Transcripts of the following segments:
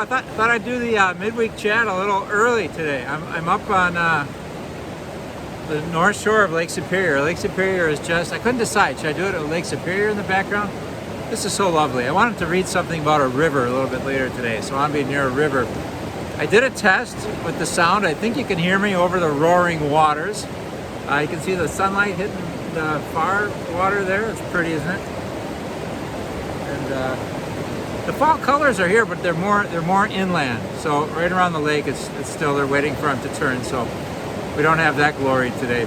thought I'd do the midweek chat a little early today. I'm up on the north shore of Lake Superior. Lake Superior is just, I couldn't decide, should I do it at Lake Superior in the background? This is so lovely. I wanted to read something about a river a little bit later today, so I want to be near a river. I did a test with the sound. I think you can hear me over the roaring waters. You can see the sunlight hitting the far water there. It's pretty, isn't it? And the fall colors are here, but they're more inland. So right around the lake, it's still, they're waiting for them to turn. So we don't have that glory today.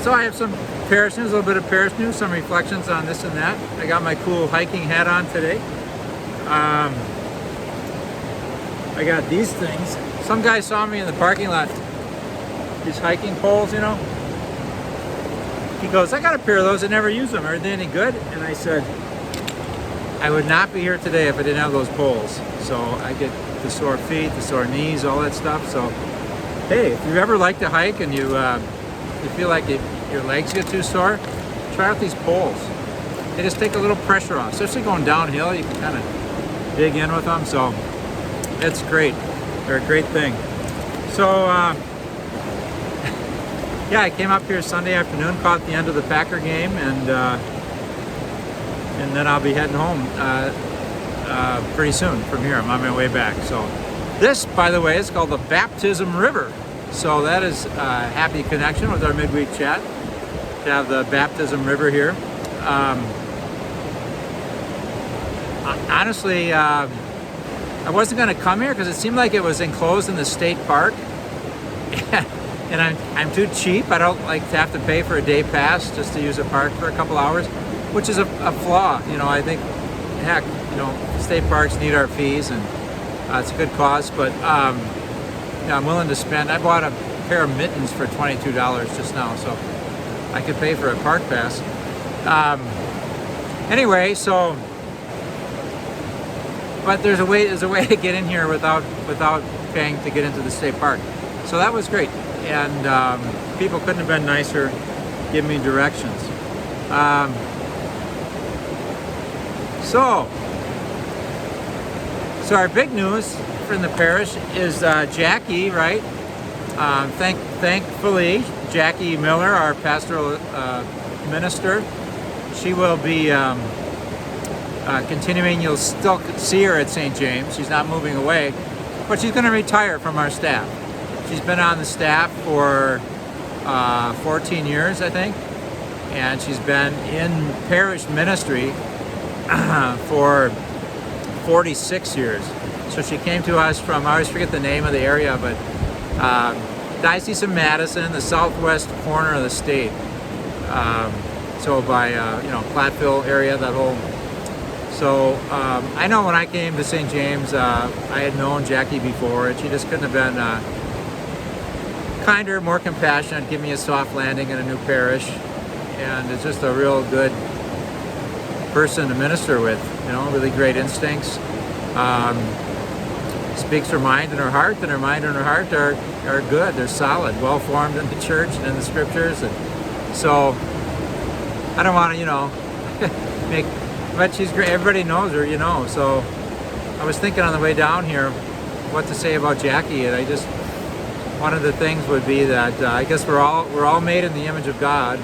So I have some Parish news, a little bit of Parish news, some reflections on this and that. I got my cool hiking hat on today. I got these things. Some guy saw me in the parking lot. These hiking poles, you know. He goes, I got a pair of those. I never use them. Are they any good? And I said, I would not be here today if I didn't have those poles. So I get the sore feet, the sore knees, all that stuff. So, hey, if you ever like to hike and you feel like your legs get too sore, try out these poles. They just take a little pressure off, especially going downhill. You can kind of dig in with them. So it's great. They're a great thing. So yeah, I came up here Sunday afternoon, caught the end of the Packer game, and then I'll be heading home pretty soon from here. I'm on my way back. So this, by the way, is called the Baptism River. So that is a happy connection with our midweek chat to have the Baptism River here. Honestly, I wasn't going to come here because it seemed like it was enclosed in the state park. And I'm too cheap. I don't like to have to pay for a day pass just to use a park for a couple hours, which is a flaw. You know, I think, heck, you know, state parks need our fees, and it's a good cause. But yeah, I'm willing to spend. I bought a pair of mittens for $22 just now, so I could pay for a park pass. Anyway, so, but there's a way to get in here without paying to get into the state park. So that was great. And people couldn't have been nicer giving me directions. So our big news from the parish is Jacky, right? Thankfully, Jacky Miller, our pastoral minister, she will be continuing. You'll still see her at St. James. She's not moving away, but she's going to retire from our staff. She's been on the staff for 14 years, I think, and she's been in parish ministry for 46 years. So she came to us from, I always forget the name of the area, but Diocese of Madison, the southwest corner of the state. So by, Platteville area, that whole. So I know when I came to St. James, I had known Jacky before, and she just couldn't have been kinder, more compassionate, give me a soft landing in a new parish, and it's just a real good person to minister with, you know, really great instincts. Speaks her mind and her heart, and her mind and her heart are good, they're solid, well formed in the church and in the scriptures. And so I don't want to, but she's great, everybody knows her, you know. So I was thinking on the way down here what to say about Jacky, and one of the things would be that I guess we're all made in the image of God,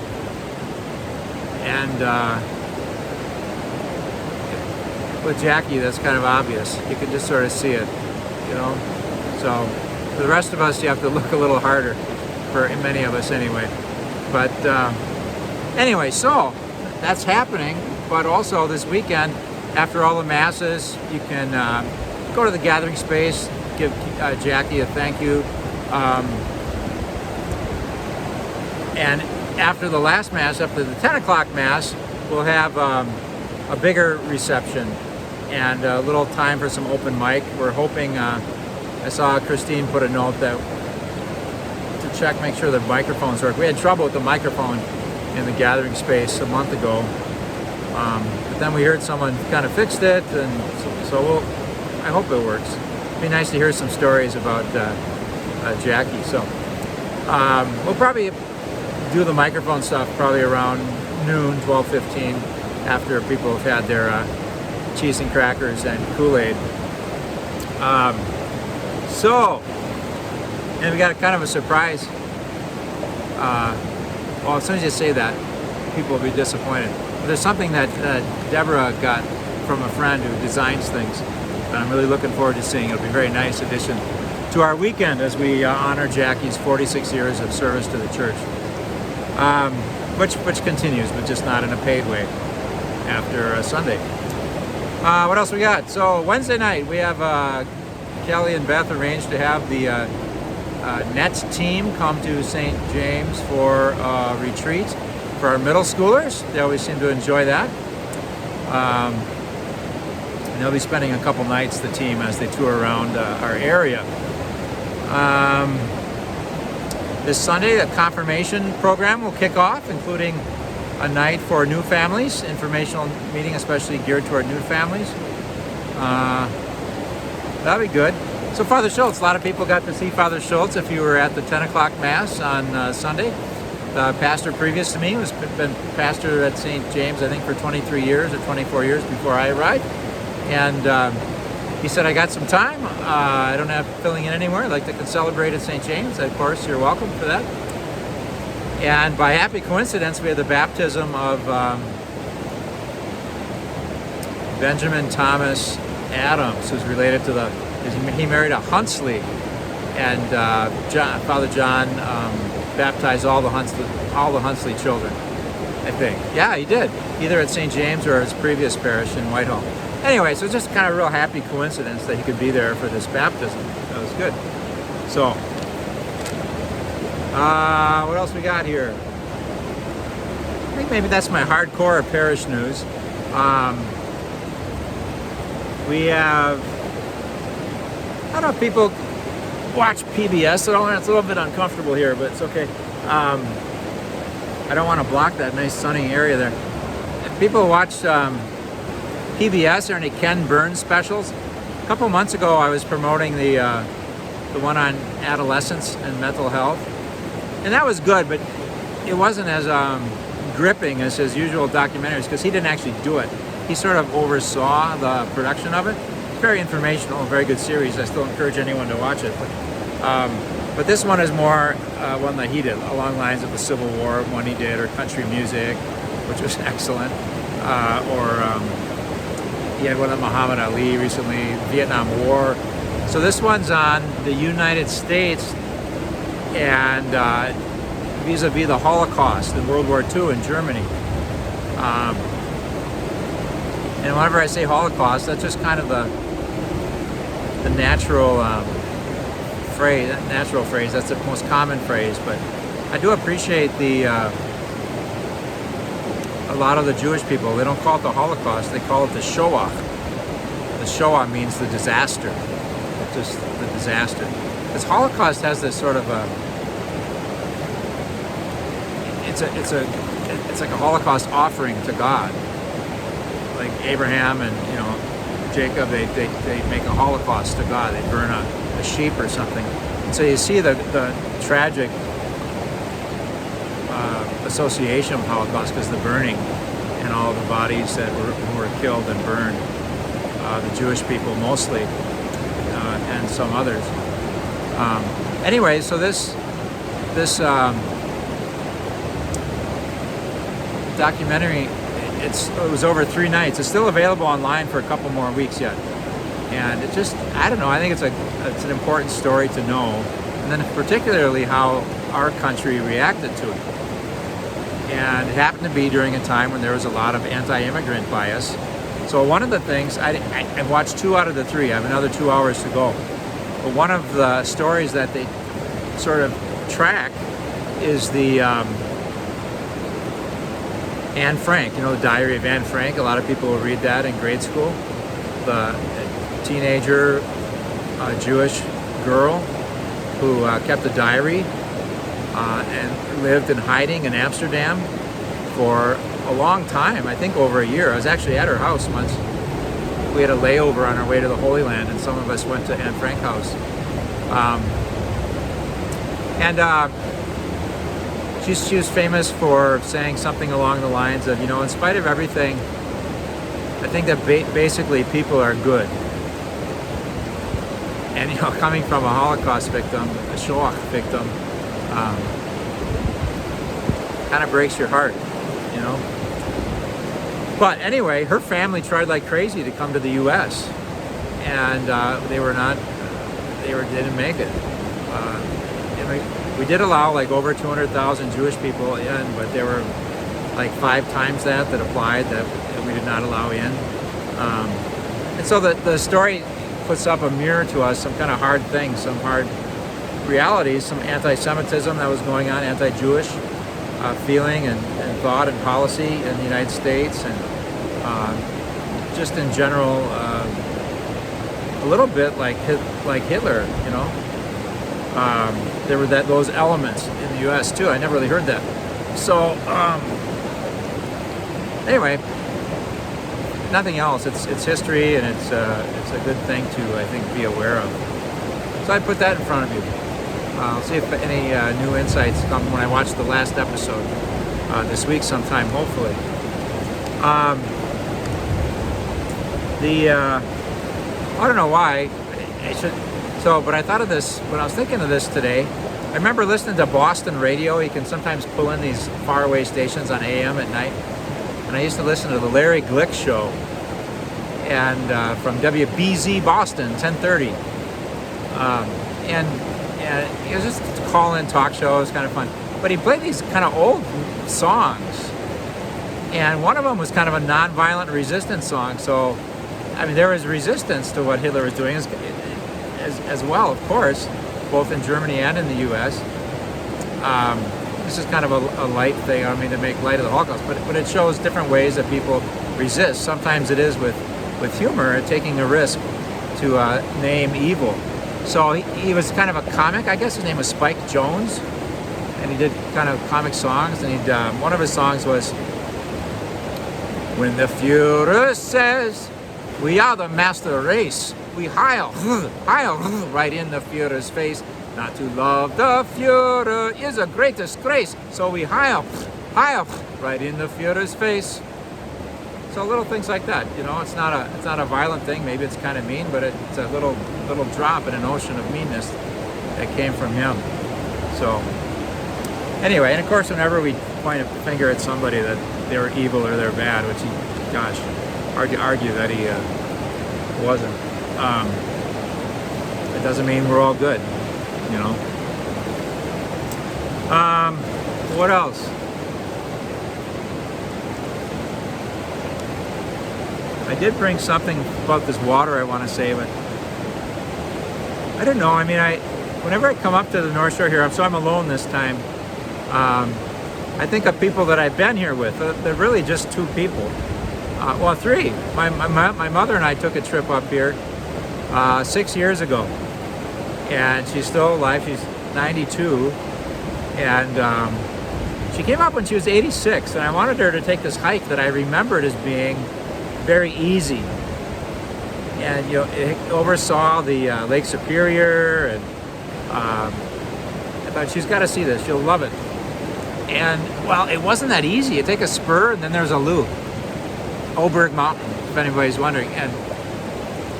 and with Jacky, that's kind of obvious. You can just sort of see it, you know. So for the rest of us, you have to look a little harder. For many of us, anyway. But anyway, so that's happening. But also this weekend, after all the masses, you can go to the gathering space, give Jacky a thank you. And after the last Mass, after the 10 o'clock Mass, we'll have a bigger reception and a little time for some open mic. We're hoping, I saw Christine put a note that to check, make sure the microphones work. We had trouble with the microphone in the gathering space a month ago. But then we heard someone kind of fixed it, and so I hope it works. It'd be nice to hear some stories about Jacky. So we'll probably do the microphone stuff probably around noon, 12:15, after people have had cheese and crackers and Kool-Aid. And we got kind of a surprise. Well, as soon as you say that, people will be disappointed. But there's something that Deborah got from a friend who designs things that I'm really looking forward to seeing. It'll be a very nice addition to our weekend as we honor Jacky's 46 years of service to the church, which continues, but just not in a paid way after Sunday. What else we got? So Wednesday night we have Kelly and Beth arranged to have the Nets team come to St. James for a retreat for our middle schoolers. They always seem to enjoy that. And they'll be spending a couple nights, the team, as they tour around our area. This Sunday, the confirmation program will kick off, including a night for new families, informational meeting especially geared toward new families. That'll be good. So Father Schultz, a lot of people got to see Father Schultz if you were at the 10 o'clock Mass on Sunday. The pastor previous to me has been pastor at St. James, I think, for 23 years or 24 years before I arrived. And he said, I got some time. I don't have filling in anywhere. I'd like to celebrate at St. James. Of course, you're welcome for that. And by happy coincidence, we had the baptism of Benjamin Thomas Adams, who's related to he married a Huntsley, and Father John baptized all the Huntsley children, I think. Yeah, he did, either at St. James or his previous parish in Whitehall. Anyway, so it's just kind of a real happy coincidence that he could be there for this baptism. That was good. So, what else we got here? I think maybe that's my hardcore parish news. We have, I don't know if people watch PBS at all. It's a little bit uncomfortable here, but it's okay. I don't want to block that nice sunny area there. If people watch PBS or any Ken Burns specials, a couple months ago I was promoting the one on adolescence and mental health, and that was good, but it wasn't as gripping as his usual documentaries because he didn't actually do it. He sort of oversaw the production of it. Very informational, very good series. I still encourage anyone to watch it. But this one is more one that he did, along lines of the Civil War one he did, or country music, which was excellent. He had one on Muhammad Ali recently, Vietnam War. So this one's on the United States and vis-a-vis the Holocaust in World War II in Germany. And whenever I say Holocaust, that's just kind of the natural phrase. That's the most common phrase. But I do appreciate a lot of the Jewish people. They don't call it the Holocaust. They call it the Shoah. The Shoah means the disaster, just the disaster. Because Holocaust has this sort of it's like a Holocaust offering to God. Like Abraham and Jacob, they make a holocaust to God. They burn a sheep or something. And so you see the tragic association with Holocaust because the burning and all the bodies that were killed and burned, the Jewish people mostly, and some others. Anyway, so this documentary. It was over 3 nights. It's still available online for a couple more weeks yet. And it just, I don't know, I think it's an important story to know. And then particularly how our country reacted to it. And it happened to be during a time when there was a lot of anti-immigrant bias. So one of the things, I've watched 2 out of the 3. I have another 2 hours to go. But one of the stories that they sort of track is the Anne Frank, the Diary of Anne Frank. A lot of people will read that in grade school. The teenager, Jewish girl who kept a diary and lived in hiding in Amsterdam for a long time, I think over a year. I was actually at her house once. We had a layover on our way to the Holy Land, and some of us went to Anne Frank's house. She was famous for saying something along the lines of, in spite of everything I think that basically people are good. And, you know, coming from a Holocaust victim, a Shoah victim, kind of breaks your heart, you know. But anyway, her family tried like crazy to come to the U.S. and they didn't make it. We did allow like over 200,000 Jewish people in, but there were like 5 times that applied that we did not allow in. And so the story puts up a mirror to us, some kind of hard things, some hard realities, some anti-Semitism that was going on, anti-Jewish feeling and thought and policy in the United States, and just in general, a little bit like Hitler, you know. There were those elements in the U.S. too. I never really heard that. So anyway, nothing else. It's history, and it's a good thing to, I think, be aware of. So I put that in front of you. I'll see if any new insights come when I watch the last episode this week sometime, hopefully. I don't know why. But I thought of this when I was thinking of this today. I remember listening to Boston radio. You can sometimes pull in these faraway stations on AM at night. And I used to listen to the Larry Glick show, and from WBZ Boston, 1030. And it was just a call-in talk show. It was kind of fun. But he played these kind of old songs. And one of them was kind of a non-violent resistance song. So, I mean, there was resistance to what Hitler was doing as well, of course, both in Germany and in the U.S. This is kind of a light thing, I mean, to make light of the Holocaust, but it shows different ways that people resist. Sometimes it is with humor and taking a risk to name evil. So he was kind of a comic. I guess his name was Spike Jones, and he did kind of comic songs. And one of his songs was, "When the Führer says we are the master race, we heil right in the Führer's face. Not to love the Führer is a great disgrace. So we heil right in the Führer's face." So little things like that, you know. It's not a violent thing. Maybe it's kind of mean, but it's a little drop in an ocean of meanness that came from him. So anyway, and of course, whenever we point a finger at somebody that they were evil or they're bad, which hard to argue that he wasn't. It doesn't mean we're all good, you know. What else? I did bring something about this water I want to say, but I don't know. I mean, whenever I come up to the North Shore here, I'm alone this time. I think of people that I've been here with. They're really just 2 people. Well, 3. My mother and I took a trip up here 6 years ago, and she's still alive. She's 92, and she came up when she was 86, and I wanted her to take this hike that I remembered as being very easy. And you know, it oversaw the Lake Superior, and I thought, she's got to see this. She'll love it. And well, it wasn't that easy. You take a spur, and then there's a loop. Oberg Mountain, if anybody's wondering. And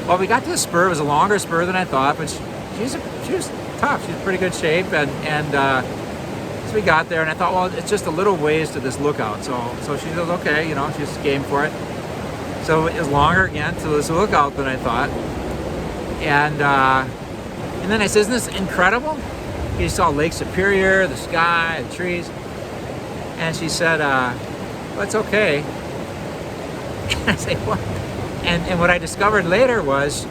well, we got to the spur. It was a longer spur than I thought, but she was tough. She's in pretty good shape, and so we got there, and I thought, well, it's just a little ways to this lookout. So she says, okay, you know, she's game for it. So it was longer again to this lookout than I thought, and then I said, isn't this incredible? You saw Lake Superior, the sky, the trees, and she said, well, it's okay. I say, what? And what I discovered later was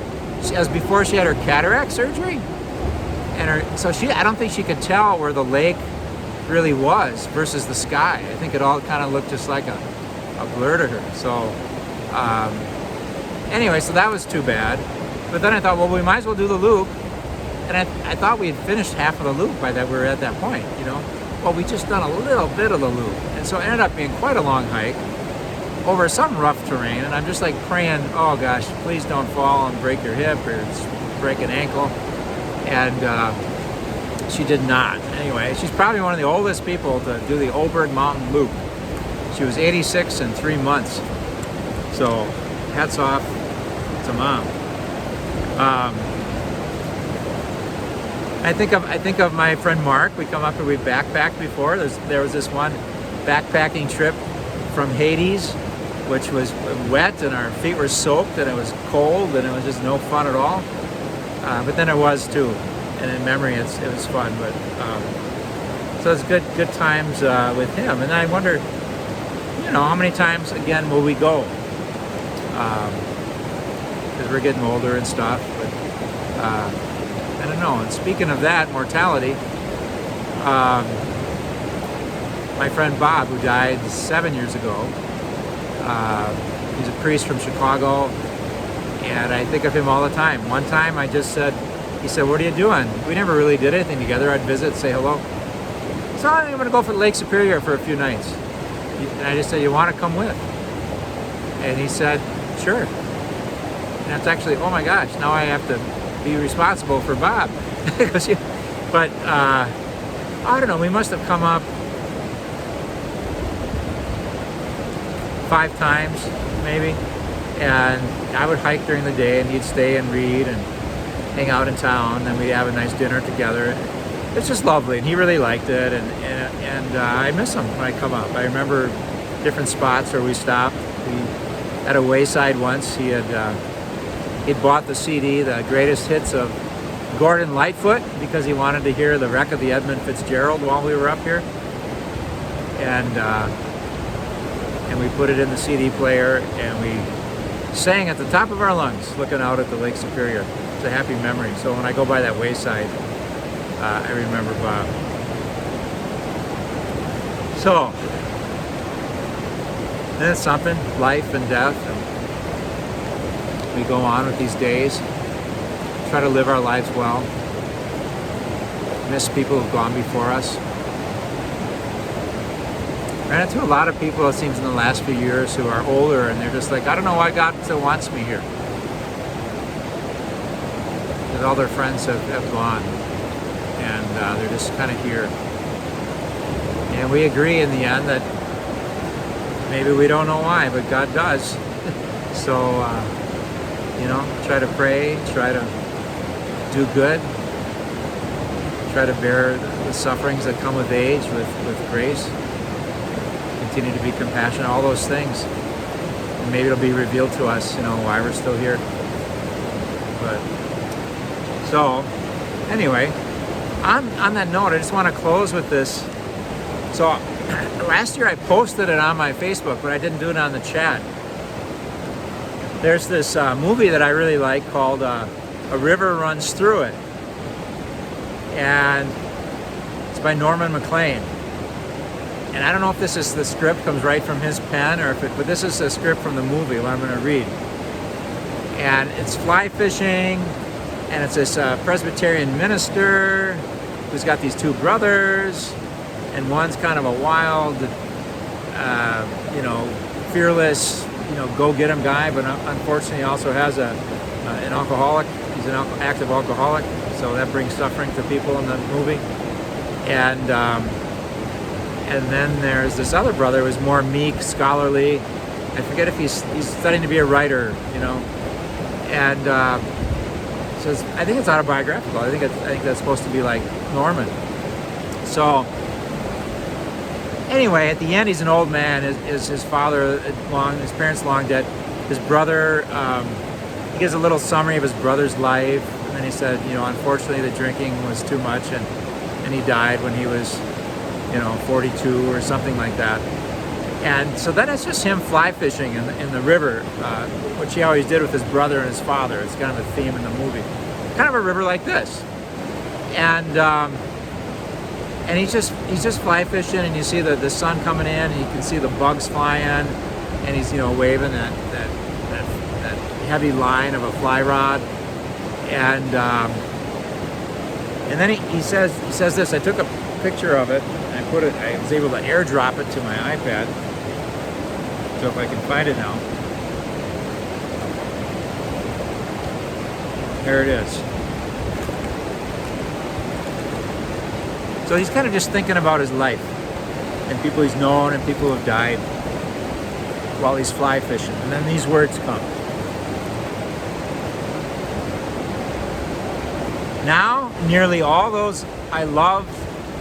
before she had her cataract surgery, and I don't think she could tell where the lake really was versus the sky. I think it all kind of looked just like a blur to her. So anyway, so that was too bad. But then I thought, well, we might as well do the loop. And I thought we had finished half of the loop by that we were at that point, you know. Well, we just done a little bit of the loop, and so it ended up being quite a long hike over some rough terrain, and I'm just like praying, oh gosh, please don't fall and break your hip or break an ankle. And she did not. Anyway, she's probably one of the oldest people to do the Oberg Mountain Loop. She was 86 in 3 months. So hats off to Mom. I think of my friend Mark. We come up and we backpacked before. There was this one backpacking trip from Hades, which was wet and our feet were soaked and it was cold and it was just no fun at all. But then it was too, and in memory it was fun. But so it's good times with him. And I wonder, how many times again will we go? Because we're getting older and stuff. But I don't know. And speaking of that, mortality, my friend Bob, who died 7 years ago, he's a priest from Chicago, and I think of him all the time. One time he said, what are you doing? We never really did anything together. I'd visit, say hello. So I'm going to go for Lake Superior for a few nights. And I just said, you want to come with? And he said, sure. And that's actually, oh my gosh, now I have to be responsible for Bob. But I don't know, we must have come up 5 times maybe, and I would hike during the day and he'd stay and read and hang out in town, and we'd have a nice dinner together. It's just lovely, and he really liked it, and I miss him when I come up. I remember different spots where we stopped. At a wayside once, he'd bought the CD, the greatest hits of Gordon Lightfoot, because he wanted to hear the wreck of the Edmund Fitzgerald while we were up here, and we put it in the CD player and we sang at the top of our lungs looking out at the Lake Superior. It's a happy memory. So when I go by that wayside, I remember Bob. So then it's something, life and death, and we go on with these days, try to live our lives well, miss people who've gone before us. Ran into a lot of people, it seems, in the last few years who are older, and they're just like, I don't know why God still wants me here. Because all their friends have gone, and they're just kind of here. And we agree in the end that maybe we don't know why, but God does. So, try to pray, try to do good, try to bear the sufferings that come with age with grace. Continue to be compassionate, all those things. And maybe it'll be revealed to us, why we're still here. But so, anyway, on that note, I just want to close with this. So, last year I posted it on my Facebook, but I didn't do it on the chat. There's this movie that I really like called A River Runs Through It. And it's by Norman MacLean. And I don't know if the script comes right from his pen, but this is a script from the movie, what I'm going to read. And it's fly fishing, and it's this Presbyterian minister who's got these 2 brothers, and one's kind of a wild, fearless, go-get-em guy, but unfortunately he also has an alcoholic. He's an active alcoholic, so that brings suffering to people in the movie. And then there's this other brother who's more meek, scholarly. I forget if he's studying to be a writer, And so I think it's autobiographical. I think that's supposed to be like Norman. So anyway, at the end, he's an old man. His father his parents long dead. His brother, he gives a little summary of his brother's life, and then he said, unfortunately the drinking was too much, and he died when he was 42 or something like that. And so then it's just him fly fishing in the river, which he always did with his brother and his father. It's kind of a theme in the movie. Kind of a river like this. And he's just fly fishing, and you see the sun coming in, and you can see the bugs flying, and he's waving that heavy line of a fly rod. And then he says this. I took a picture of it. I was able to airdrop it to my iPad. So if I can find it now. There it is. So he's kind of just thinking about his life and people he's known and people who have died while he's fly fishing. And then these words come. Now, nearly all those I loved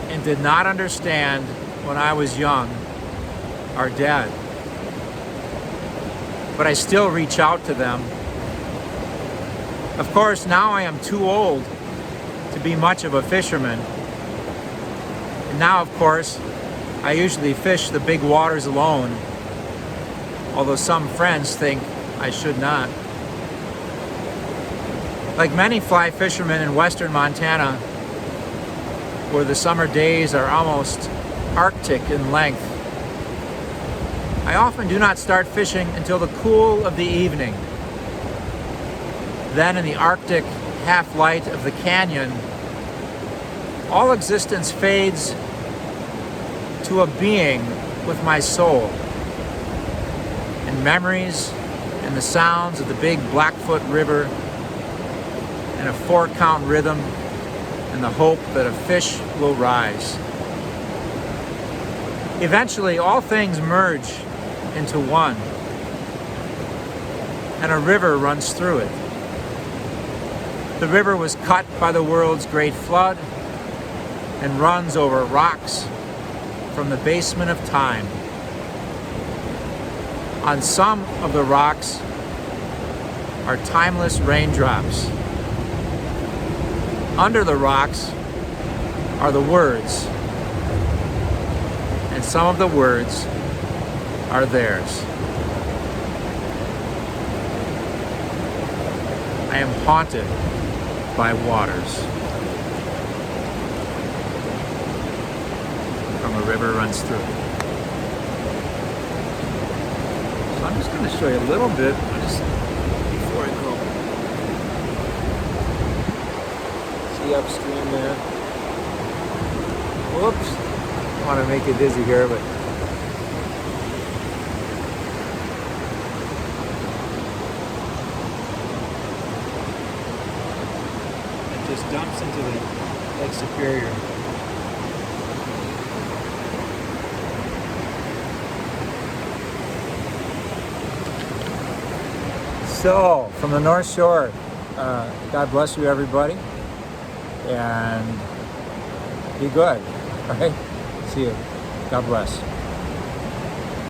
and did not understand when I was young are dead. But I still reach out to them. Of course, now I am too old to be much of a fisherman. And now, of course, I usually fish the big waters alone, although some friends think I should not. Like many fly fishermen in western Montana, where the summer days are almost Arctic in length, I often do not start fishing until the cool of the evening. Then in the Arctic half-light of the canyon, all existence fades to a being with my soul, and memories and the sounds of the big Blackfoot River and a 4-count rhythm and the hope that a fish will rise. Eventually, all things merge into one, and a river runs through it. The river was cut by the world's great flood and runs over rocks from the basement of time. On some of the rocks are timeless raindrops. Under the rocks are the words, and some of the words are theirs. I am haunted by waters. From a river runs through. So I'm just going to show you a little bit before I go. See upstream there. Whoops. I want to make you dizzy here, but just dumps into the Lake Superior. So, from the North Shore, God bless you, everybody, and be good. All right? See you. God bless.